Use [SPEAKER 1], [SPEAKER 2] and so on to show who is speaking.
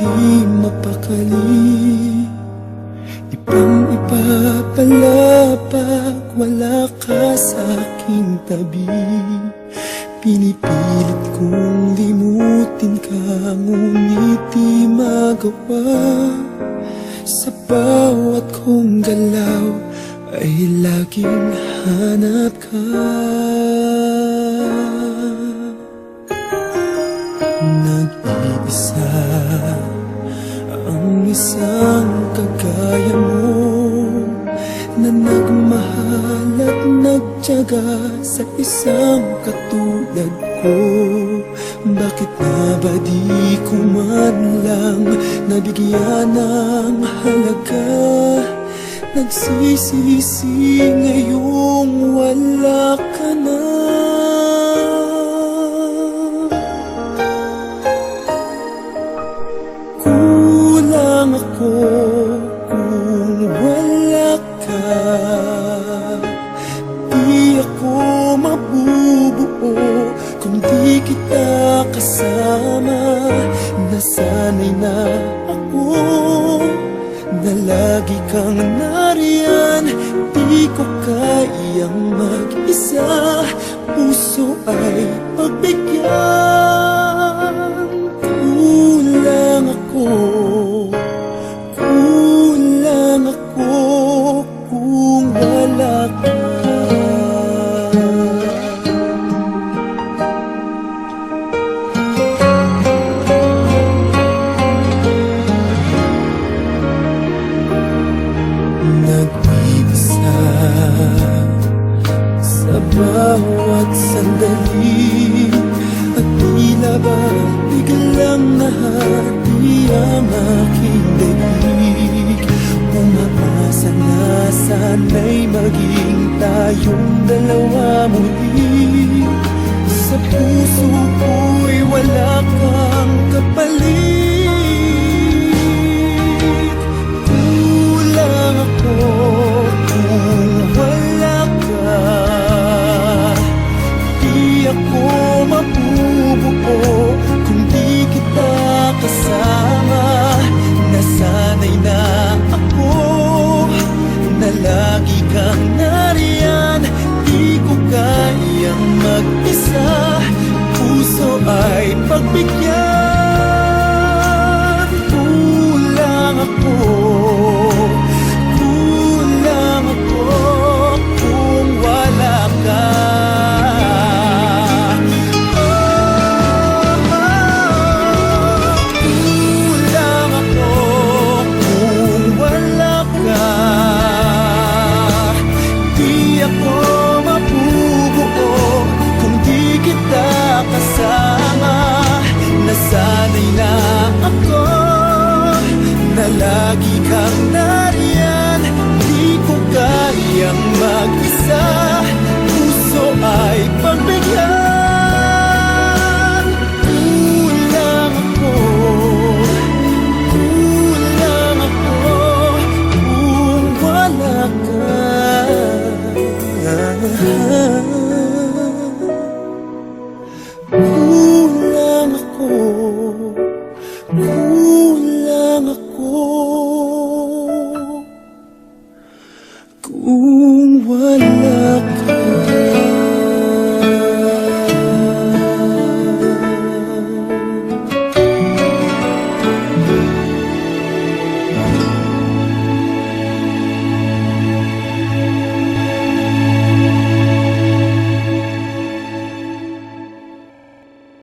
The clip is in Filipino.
[SPEAKER 1] di mapakali. Ibang-iba pala pag wala ka sa aking tabi. Pinipilit kong limutin ka, ngunit di magawa. Sa bawat kong galaw ay laging hanap ka. Nag-iisa ang isang kagaya mo, na nagmahal at nagtiyaga sa isang katulad ko. Bakit nga ba di ko man lang nabigyan ng halaga? Nagsisisi ngayong wala ka na. Kulang ako kung wala ka. Di ako mabubuo kung di kita kasama. Nasanay na ako na lagi kang nariyan. Di ko kayang mag-isa, puso ay pagbigyan. Kulang ako kung wala ka. Nag-iisa sa bawat sandali, at tila ba biglang nahati ang aking daig. Umaasa na sana'y maging tayong dalawa muli. Sa puso ko'y wala kang kapalit. Kulang ako kung wala ka. Di ako mabubuo kung di kita kasama. Nasanay na ako na lagi kang nariyan. Di ko kayang mag-isa, puso ay pagbigyan. Kulang ako